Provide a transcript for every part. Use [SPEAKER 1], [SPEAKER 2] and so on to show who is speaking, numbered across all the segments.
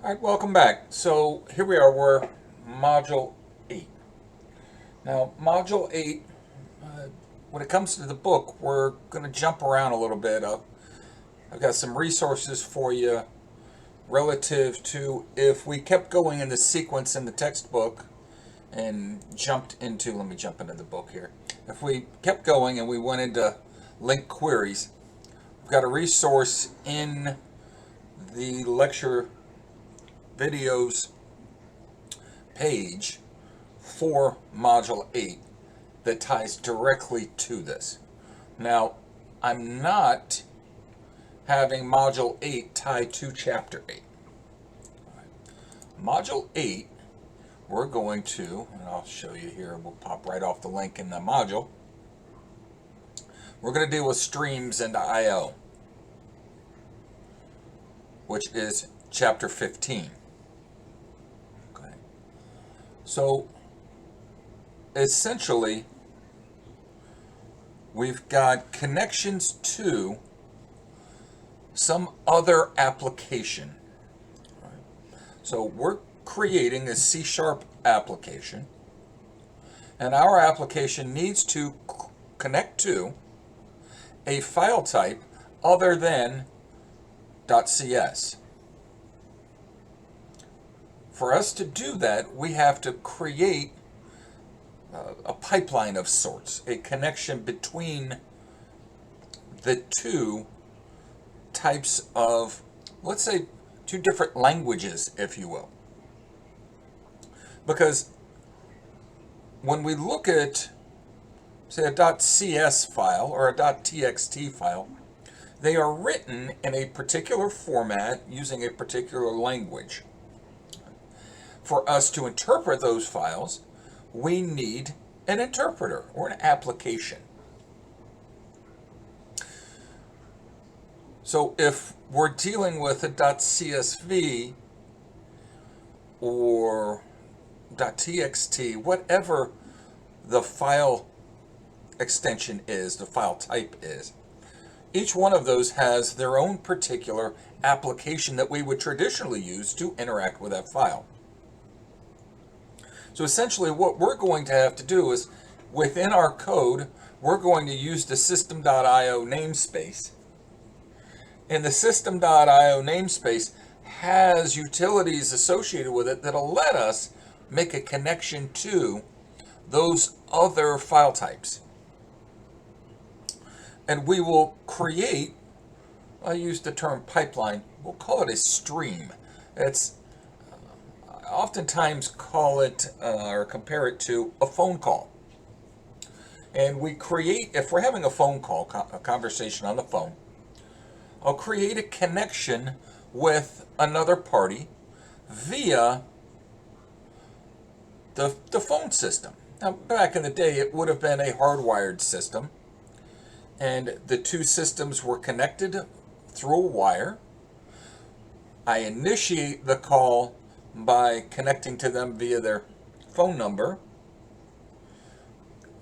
[SPEAKER 1] All right, welcome back. So here we are, we're Module 8. Now, Module 8, when it comes to the book, we're going to jump around a little bit. I've got some resources for you relative to if we kept going in the sequence in the textbook and let me jump into the book here. If we kept going and we went into linked queries, we've got a resource in the lecture videos page for Module 8 that ties directly to this. Now, I'm not having Module 8 tied to Chapter 8. Module 8, we're going to, and I'll show you here, we'll pop right off the link in the module. We're going to deal with streams and I/O, which is Chapter 15. Okay. So, essentially, we've got connections to some other application. So we're creating a C# application, and our application needs to connect to a file type other than .cs. For us to do that, we have to create a pipeline of sorts, a connection between the two types of, let's say, two different languages, if you will. Because when we look at, say, a .cs file or a .txt file, they are written in a particular format using a particular language. For us to interpret those files, we need an interpreter or an application. So if we're dealing with a .csv or .txt, whatever the file extension is, the file type is, each one of those has their own particular application that we would traditionally use to interact with that file. So essentially what we're going to have to do is, within our code, we're going to use the system.io namespace. And the system.io namespace has utilities associated with it that'll let us make a connection to those other file types. And we will create, I use the term pipeline, we'll call it a stream. It's oftentimes call it or compare it to a phone call. And we create, if we're having a phone call, a conversation on the phone, I'll create a connection with another party via the phone system. Now, back in the day, it would have been a hardwired system, and the two systems were connected through a wire. I initiate the call by connecting to them via their phone number.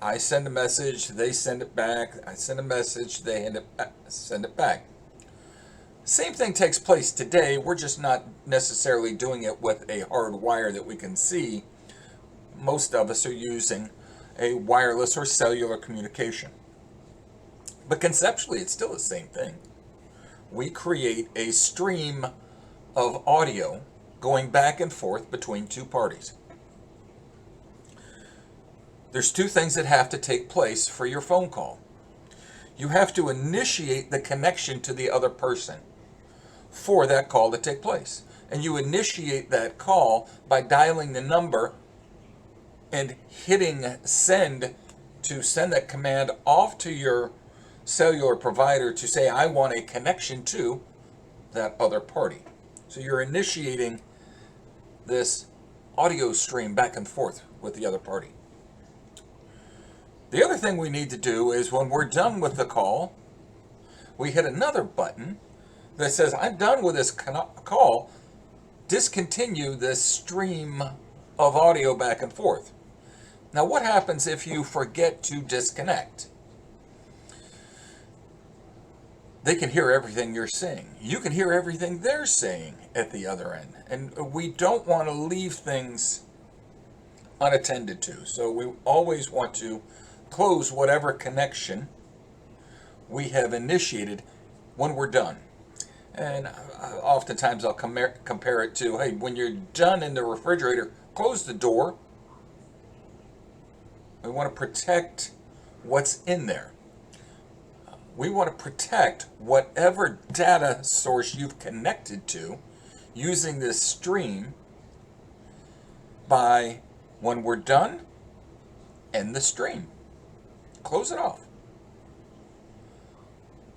[SPEAKER 1] I send a message, they send it back. I send a message, they send it back. Same thing takes place today. We're just not necessarily doing it with a hard wire that we can see. Most of us are using a wireless or cellular communication. But conceptually, it's still the same thing. We create a stream of audio going back and forth between two parties. There's two things that have to take place for your phone call. You have to initiate the connection to the other person for that call to take place. And you initiate that call by dialing the number and hitting send to send that command off to your cellular provider to say, I want a connection to that other party. So you're initiating this audio stream back and forth with the other party. The other thing we need to do is, when we're done with the call, we hit another button that says, I'm done with this call, discontinue this stream of audio back and forth. Now, what happens if you forget to disconnect? They can hear everything you're saying. You can hear everything they're saying, at the other end. And we don't want to leave things unattended to. So we always want to close whatever connection we have initiated when we're done. And oftentimes I'll compare it to, hey, when you're done in the refrigerator, close the door. We want to protect what's in there. We want to protect whatever data source you've connected to using this stream by, when we're done, end the stream. Close it off.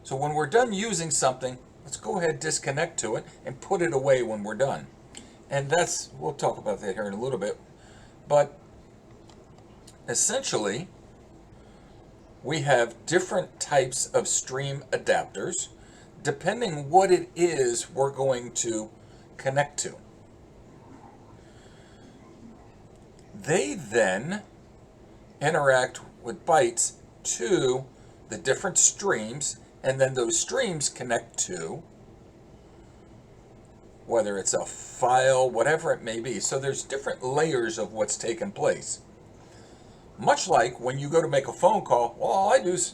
[SPEAKER 1] So when we're done using something, let's go ahead, disconnect to it, and put it away when we're done. And that's, we'll talk about that here in a little bit. But essentially, we have different types of stream adapters depending what it is we're going to connect to. They then interact with bytes to the different streams, and then those streams connect to whether it's a file, whatever it may be. So there's different layers of what's taken place. Much like when you go to make a phone call, well, all I do is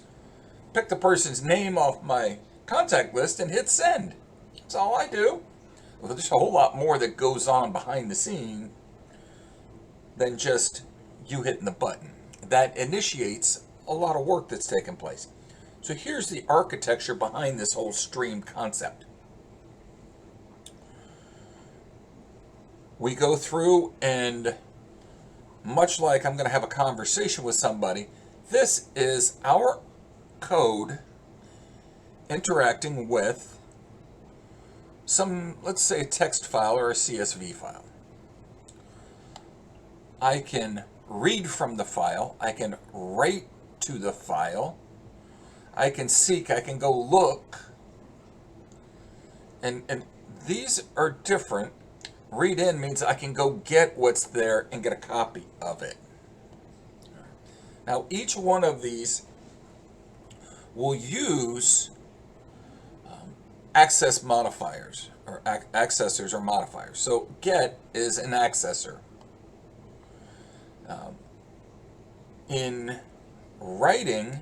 [SPEAKER 1] pick the person's name off my contact list and hit send. That's all I do. Well, there's a whole lot more that goes on behind the scene than just you hitting the button. That initiates a lot of work that's taken place. So here's the architecture behind this whole stream concept. We go through, and much like I'm going to have a conversation with somebody, this is our code interacting with some, let's say, a text file or a CSV file. I can read from the file, I can write to the file, I can seek, I can go look, and these are different. Read in means I can go get what's there and get a copy of it. Now, each one of these will use access modifiers, or accessors or modifiers. So get is an accessor. In writing,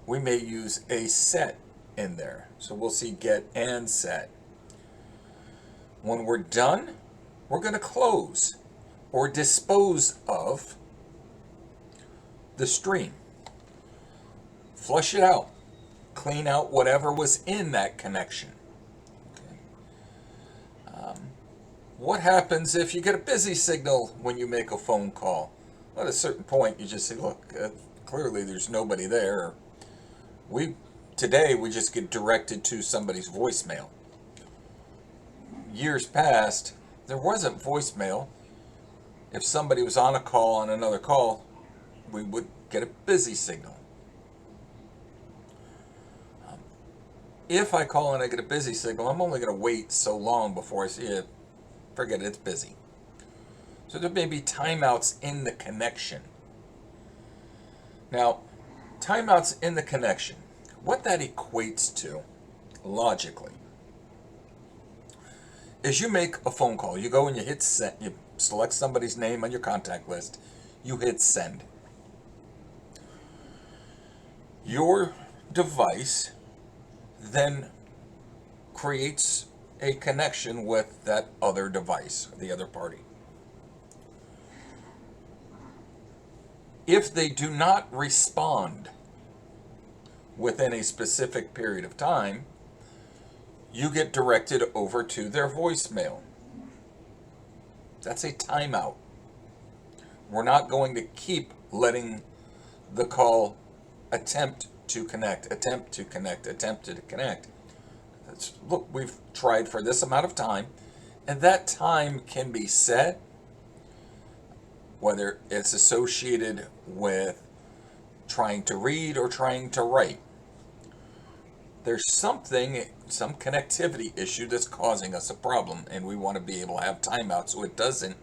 [SPEAKER 1] we may use a set in there. So we'll see get and set. When we're done, we're going to close or dispose of the stream. Flush it out. Clean out whatever was in that connection. Okay. What happens if you get a busy signal when you make a phone call? Well, at a certain point, you just say, look, clearly there's nobody there. Today, we just get directed to somebody's voicemail. Years past, there wasn't voicemail. If somebody was on a call, on another call, we would get a busy signal. If I call and I get a busy signal, I'm only going to wait so long before I see it. Forget it, it's busy. So there may be timeouts in the connection. Now, timeouts in the connection, what that equates to, logically, is you make a phone call. You go and you hit send. You select somebody's name on your contact list. You hit send. Your device then creates a connection with that other device, the other party. If they do not respond within a specific period of time, you get directed over to their voicemail. That's a timeout. We're not going to keep letting the call attempt to connect. Look, we've tried for this amount of time, and that time can be set, whether it's associated with trying to read or trying to write. There's some connectivity issue that's causing us a problem, and we want to be able to have timeouts so it doesn't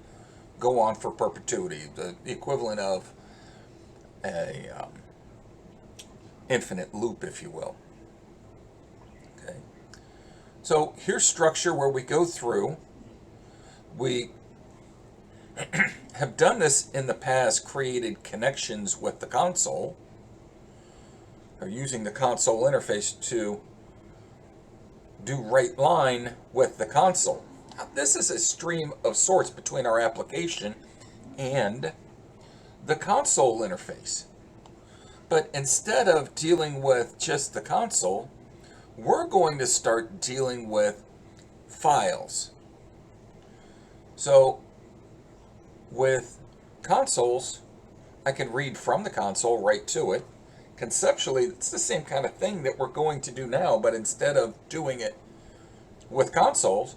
[SPEAKER 1] go on for perpetuity, the equivalent of a infinite loop, if you will. Okay. So here's structure where we go through. We have done this in the past, created connections with the console, or using the console interface to do right line with the console. Now, this is a stream of sorts between our application and the console interface. But instead of dealing with just the console, we're going to start dealing with files. So with consoles, I can read from the console right to it. Conceptually, it's the same kind of thing that we're going to do now, but instead of doing it with consoles,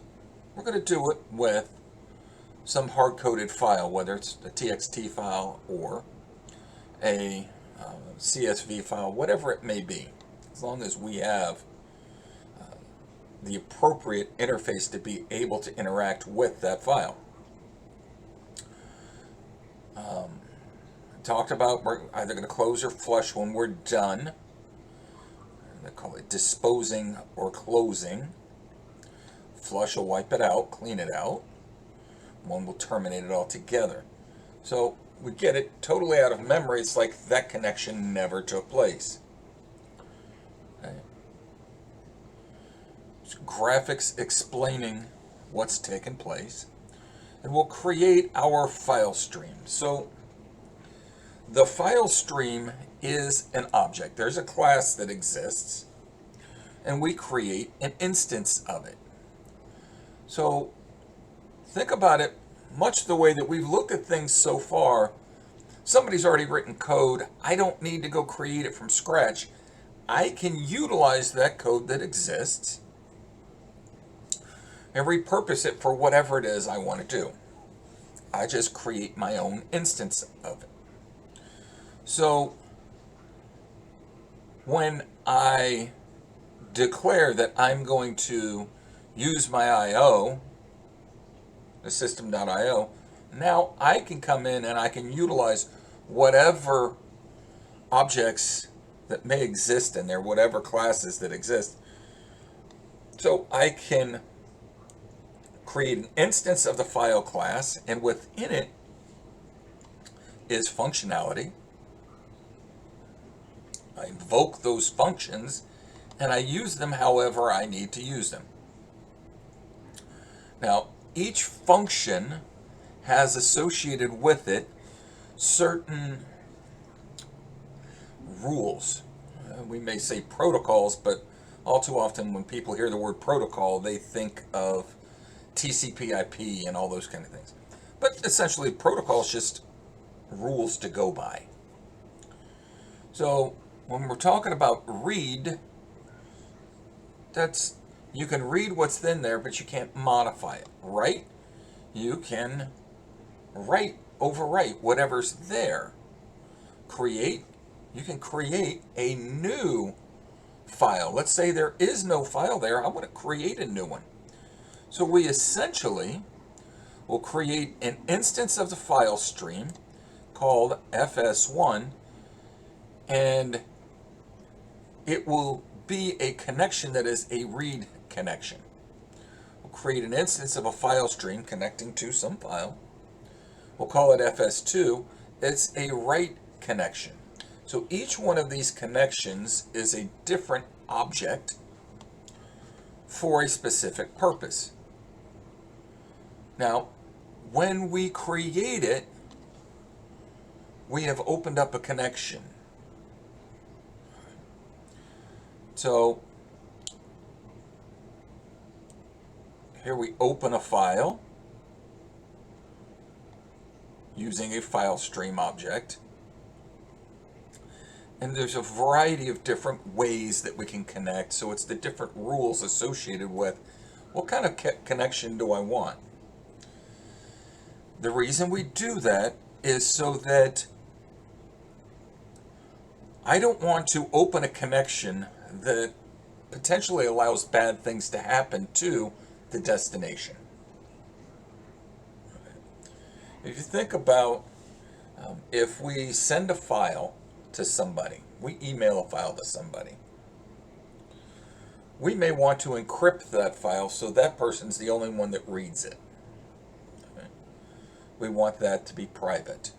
[SPEAKER 1] we're going to do it with some hard-coded file, whether it's a TXT file or a CSV file, whatever it may be, as long as we have the appropriate interface to be able to interact with that file. Talked about we're either going to close or flush when we're done. They call it disposing or closing. Flush will wipe it out, clean it out. One will terminate it altogether. So we get it totally out of memory. It's like that connection never took place. Okay. So graphics explaining what's taken place. And we'll create our file stream. So the file stream is an object. There's a class that exists, and we create an instance of it. So think about it much the way that we've looked at things so far. Somebody's already written code. I don't need to go create it from scratch. I can utilize that code that exists and repurpose it for whatever it is I want to do. I just create my own instance of it. So when I declare that I'm going to use my I/O, the system.io, now I can come in and I can utilize whatever objects that may exist in there, whatever classes that exist. So I can create an instance of the file class, and within it is functionality. I invoke those functions, and I use them however I need to use them. Now, each function has associated with it certain rules. We may say protocols, but all too often when people hear the word protocol, they think of TCP/IP and all those kind of things. But essentially, protocol is just rules to go by. So when we're talking about read, that's, you can read what's in there, but you can't modify it. Write, you can write, overwrite whatever's there. Create, you can create a new file. Let's say there is no file there. I want to create a new one. So we essentially will create an instance of the file stream called fs1, and it will be a connection that is a read connection. We'll create an instance of a file stream connecting to some file. We'll call it fs2. It's a write connection. So each one of these connections is a different object for a specific purpose. Now, when we create it, we have opened up a connection. So here we open a file using a file stream object. And there's a variety of different ways that we can connect. So it's the different rules associated with what kind of connection do I want. The reason we do that is so that I don't want to open a connection that potentially allows bad things to happen to the destination. If you think about if we send a file to somebody, we email a file to somebody, we may want to encrypt that file so that person's the only one that reads it. Okay? We want that to be private.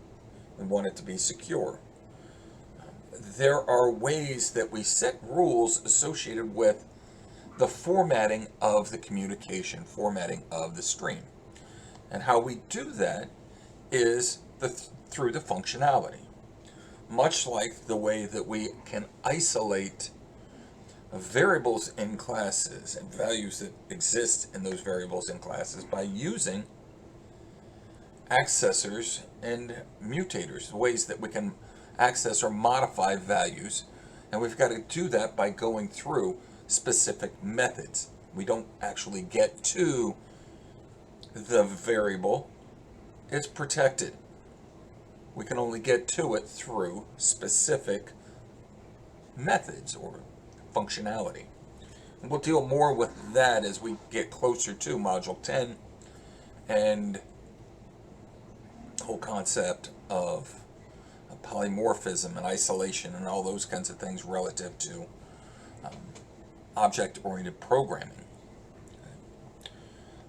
[SPEAKER 1] We want it to be secure. There are ways that we set rules associated with the formatting of the communication, formatting of the stream. And how we do that is through the functionality. Much like the way that we can isolate variables in classes and values that exist in those variables in classes by using accessors and mutators, ways that we can access or modify values. And we've got to do that by going through specific methods. We don't actually get to the variable. It's protected. We can only get to it through specific methods or functionality. And we'll deal more with that as we get closer to Module 10 and the whole concept of polymorphism and isolation and all those kinds of things relative to object-oriented programming. Okay.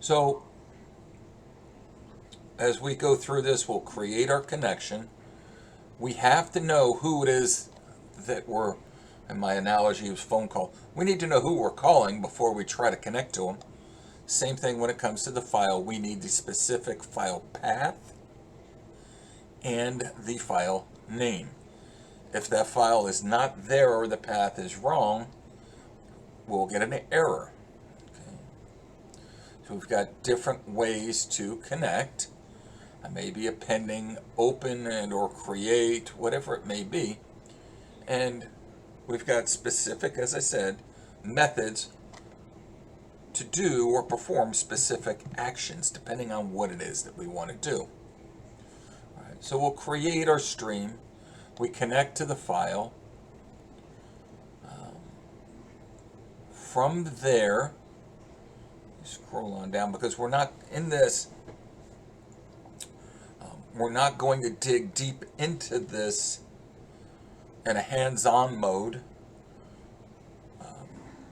[SPEAKER 1] So as we go through this, we'll create our connection. We have to know who it is that we're, and my analogy was phone call. We need to know who we're calling before we try to connect to them. Same thing when it comes to the file. We need the specific file path and the file name. If that file is not there or the path is wrong, we'll get an error. Okay. So we've got different ways to connect. Maybe appending open and or create, whatever it may be. And we've got specific, as I said, methods to do or perform specific actions depending on what it is that we want to do. All right, so we'll create our stream. We connect to the file. From there, scroll on down because we're not in this. We're not going to dig deep into this in a hands-on mode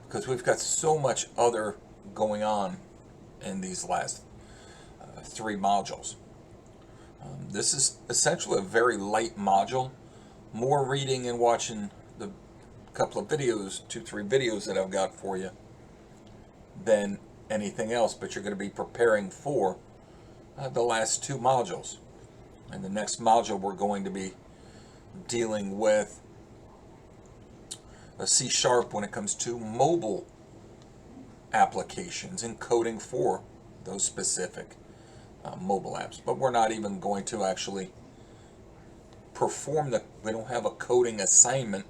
[SPEAKER 1] because we've got so much other going on in these last 3 modules. This is essentially a very light module. More reading and watching the couple of videos, 2-3 videos that I've got for you than anything else, but you're going to be preparing for the last 2 modules. And the next module we're going to be dealing with a C# when it comes to mobile applications and coding for those specific mobile apps. But we're not even going to actually perform we don't have a coding assignment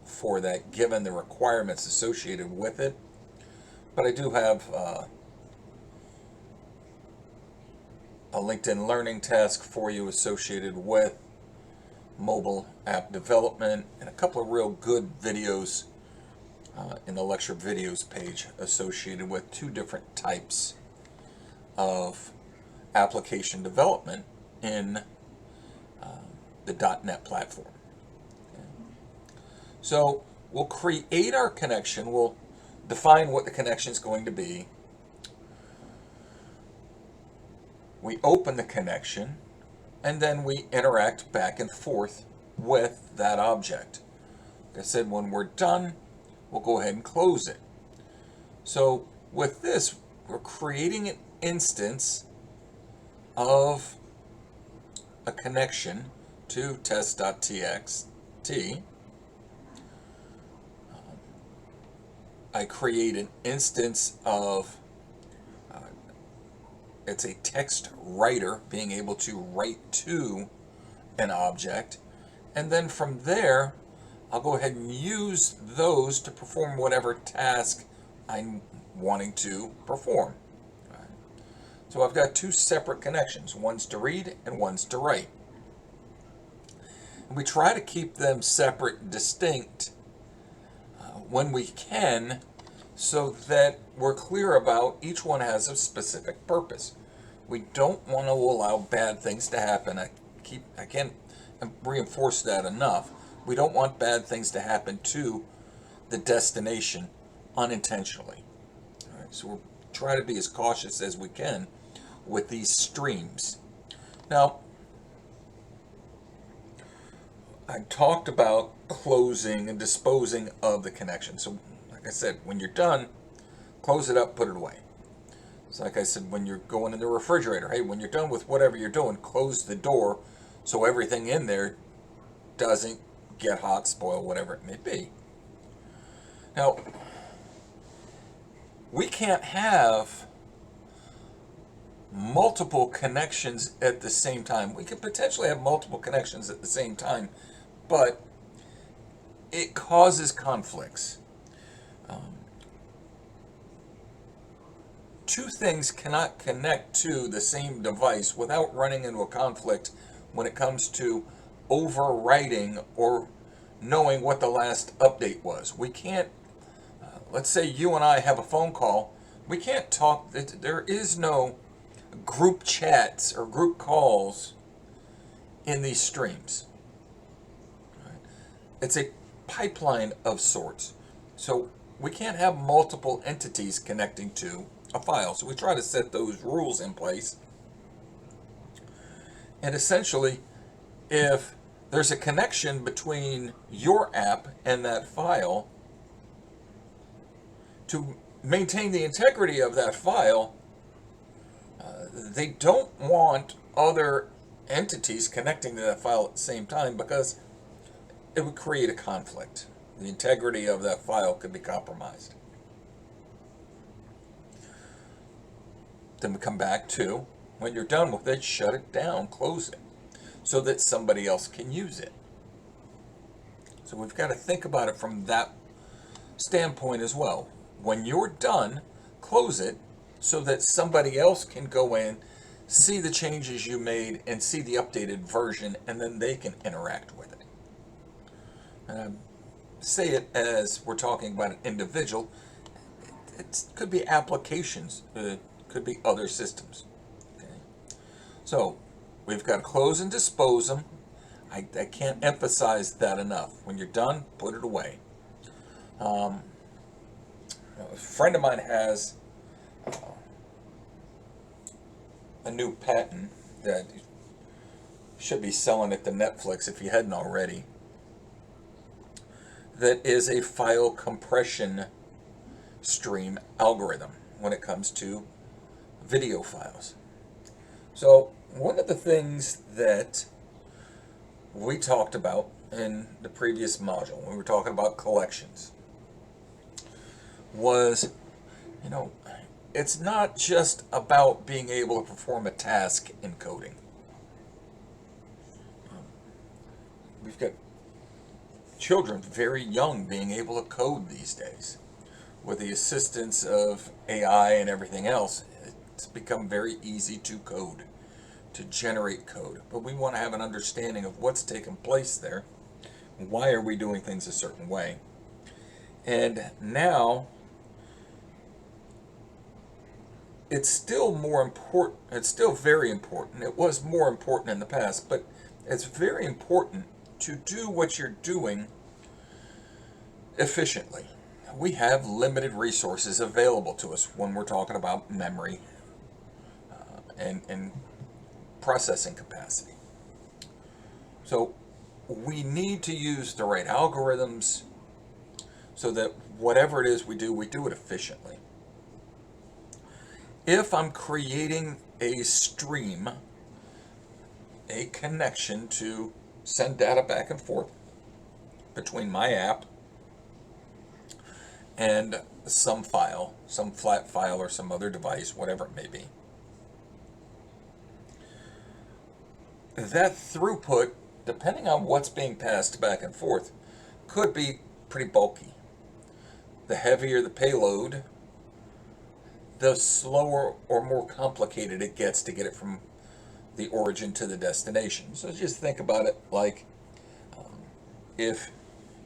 [SPEAKER 1] for that given the requirements associated with it. But I do have a LinkedIn Learning task for you associated with mobile app development and a couple of real good videos in the lecture videos page associated with 2 different types of application development in the .NET platform. Okay. So we'll create our connection. We'll define what the connection is going to be. We open the connection, and then we interact back and forth with that object. Like I said, when we're done, we'll go ahead and close it. So with this, we're creating an instance of a connection to test.txt. I create an instance of it's a text writer, being able to write to an object. And then from there, I'll go ahead and use those to perform whatever task I'm wanting to perform. All right. So I've got 2 separate connections. One's to read and one's to write. And we try to keep them separate and distinct when we can, so that we're clear about each one has a specific purpose. We don't want to allow bad things to happen. I can't reinforce that enough. We don't want bad things to happen to the destination unintentionally. All right, so we'll try to be as cautious as we can with these streams. Now, I talked about closing and disposing of the connection. So, like I said, when you're done, close it up, put it away. So like I said, when you're going in the refrigerator, hey, when you're done with whatever you're doing, close the door so everything in there doesn't get hot, spoil, whatever it may be. Now, we can't have multiple connections at the same time. We could potentially have multiple connections at the same time, but it causes conflicts. Two things cannot connect to the same device without running into a conflict when it comes to overwriting or knowing what the last update was. We can't, let's say you and I have a phone call, we can't talk, there is no group chats or group calls in these streams. It's a pipeline of sorts. So we can't have multiple entities connecting to a file. So we try to set those rules in place. And essentially, if there's a connection between your app and that file, to maintain the integrity of that file, they don't want other entities connecting to that file at the same time because it would create a conflict. The integrity of that file could be compromised. Then we come back to, when you're done with it, shut it down, close it, so that somebody else can use it. So we've got to think about it from that standpoint as well. When you're done, close it so that somebody else can go in, see the changes you made, and see the updated version, and then they can interact with it. And I say it as we're talking about an individual. It could be applications. Could be other systems. Okay. So we've got to close and dispose them. I can't emphasize that enough. When you're done, put it away. A friend of mine has a new patent that should be selling it to Netflix if you hadn't already. That is a file compression stream algorithm when it comes to video files. So one of the things that we talked about in the previous module when we were talking about collections was, it's not just about being able to perform a task in coding. We've got children very young being able to code these days. With the assistance of AI and everything else, it's become very easy to code, to generate code. But we want to have an understanding of what's taking place there. Why are we doing things a certain way? And now, it's still more important. It's still very important. It was more important in the past, but it's very important to do what you're doing efficiently. We have limited resources available to us when we're talking about memory and processing capacity. So we need to use the right algorithms so that whatever it is we do it efficiently. If I'm creating a stream, a connection to send data back and forth between my app and some file, some flat file or some other device, whatever it may be, that throughput, depending on what's being passed back and forth, could be pretty bulky. The heavier the payload, the slower or more complicated it gets to get it from the origin to the destination. So just think about it like if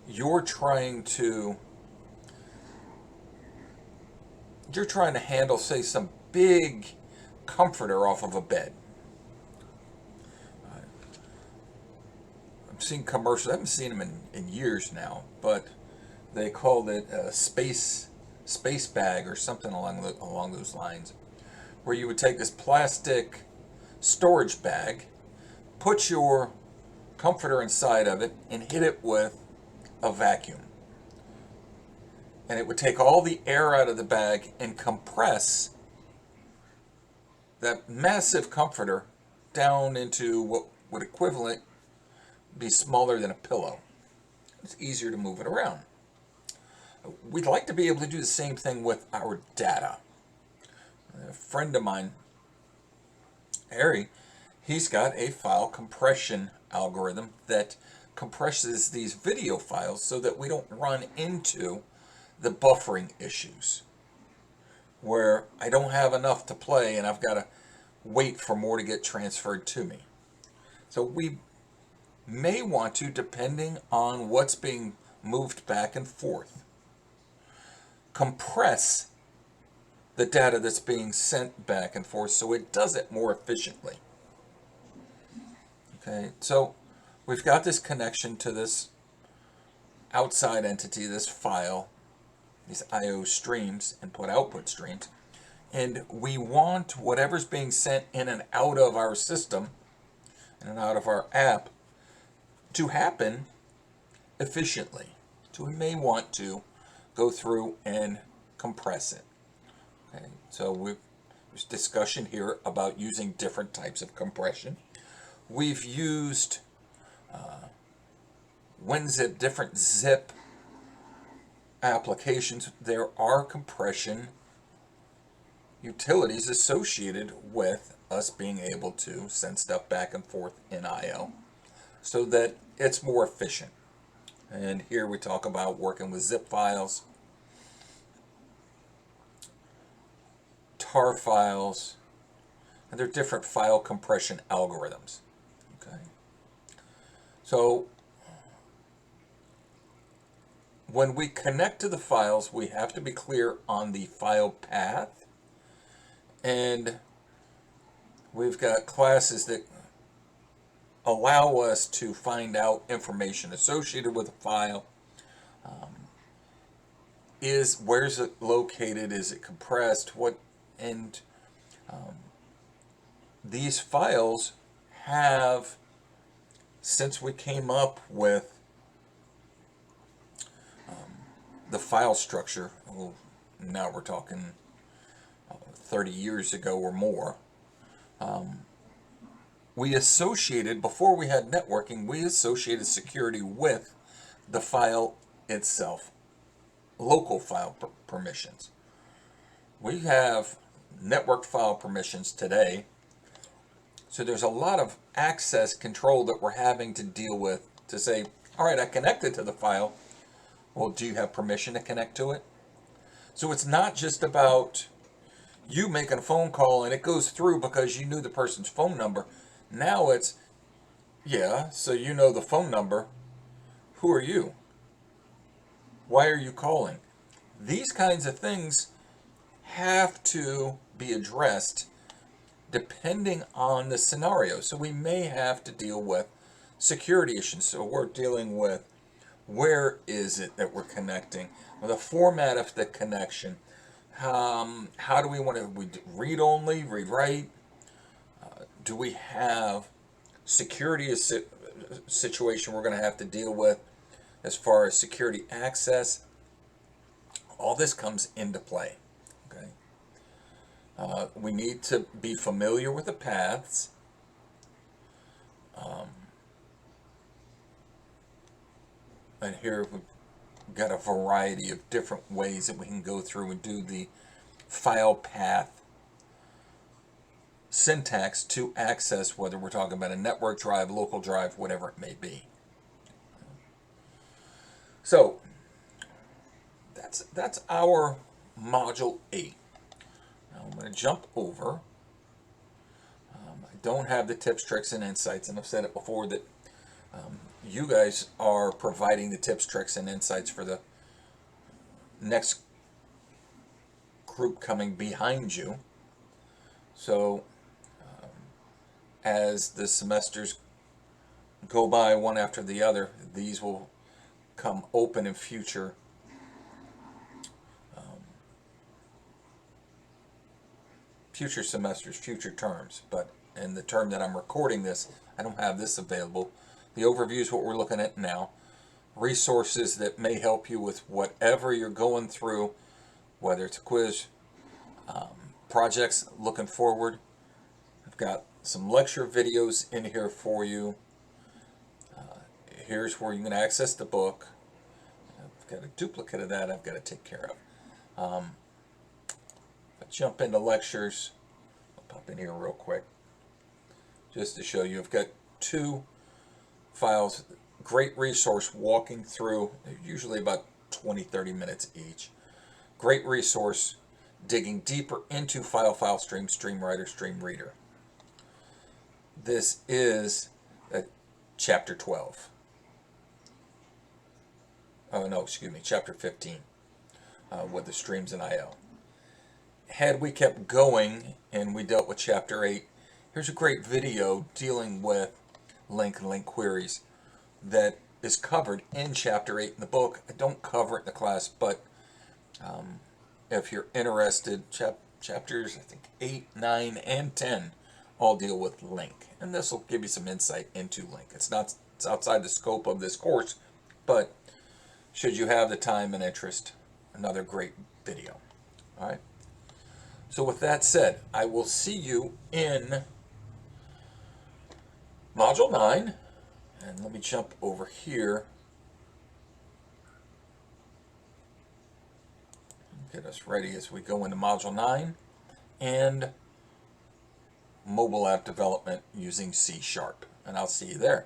[SPEAKER 1] you're trying to handle, say, some big comforter off of a bed. I've seen commercials, I haven't seen them in years now, but they called it a space bag or something along those lines, where you would take this plastic storage bag, put your comforter inside of it, and hit it with a vacuum. And it would take all the air out of the bag and compress that massive comforter down into what would equivalent be smaller than a pillow. It's easier to move it around. We'd like to be able to do the same thing with our data. A friend of mine, Harry, he's got a file compression algorithm that compresses these video files so that we don't run into the buffering issues where I don't have enough to play and I've got to wait for more to get transferred to me. So we may want to, depending on what's being moved back and forth, compress the data that's being sent back and forth so it does it more efficiently. Okay, so we've got this connection to this outside entity, this file, these I/O streams, input-output streams, and we want whatever's being sent in and out of our system, in and out of our app, to happen efficiently. So we may want to go through and compress it. Okay, so there's discussion here about using different types of compression. We've used WinZip, different zip applications. There are compression utilities associated with us being able to send stuff back and forth in I/O so that it's more efficient. And here we talk about working with zip files, tar files, and there are different file compression algorithms. Okay, so when we connect to the files, we have to be clear on the file path, and we've got classes that allow us to find out information associated with a file. Where's it located? Is it compressed? And these files have, since we came up with the file structure, well, now we're talking 30 years ago or more, we associated, before we had networking, we associated security with the file itself, local file permissions. We have network file permissions today, so there's a lot of access control that we're having to deal with to say, all right, I connected to the file. Well, do you have permission to connect to it? So it's not just about you making a phone call and it goes through because you knew the person's phone number. Now it's, yeah, so you know the phone number. Who are you? Why are you calling? These kinds of things have to be addressed depending on the scenario. So we may have to deal with security issues. So we're dealing with, where is it that we're connecting? The format of the connection. How do we want to read only, read write? Do we have security situation we're going to have to deal with as far as security access? All this comes into play. Okay. We need to be familiar with the paths. And here we've got a variety of different ways that we can go through and do the file path syntax to access, whether we're talking about a network drive, local drive, whatever it may be. So that's our module 8. Now I'm going to jump over. I don't have the tips, tricks, and insights, and I've said it before that you guys are providing the tips, tricks, and insights for the next group coming behind you. So as the semesters go by one after the other, these will come open in future future semesters, future terms, but in the term that I'm recording this, I don't have this available. The overview is what we're looking at now. Resources that may help you with whatever you're going through, whether it's a quiz, projects looking forward. I've got some lecture videos in here for you. Here's where you can access the book. I've got a duplicate of that I've got to take care of. If I jump into lectures, I'll pop in here real quick just to show you. I've got two files, great resource walking through, usually about 20-30 minutes each. Great resource digging deeper into file stream, stream writer, stream reader. This is chapter 12. Oh no, excuse me, chapter 15 with the streams and IO. Had we kept going and we dealt with chapter 8, here's a great video dealing with link and link queries that is covered in chapter 8 in the book. I don't cover it in the class, but if you're interested, chapters I think 8, 9, and 10 all deal with link, and this will give you some insight into link. It's outside the scope of this course, but should you have the time and interest, another great video. All right. So with that said, I will see you in Module 9. And let me jump over here. Get us ready as we go into Module 9 and mobile app development using C#. And I'll see you there.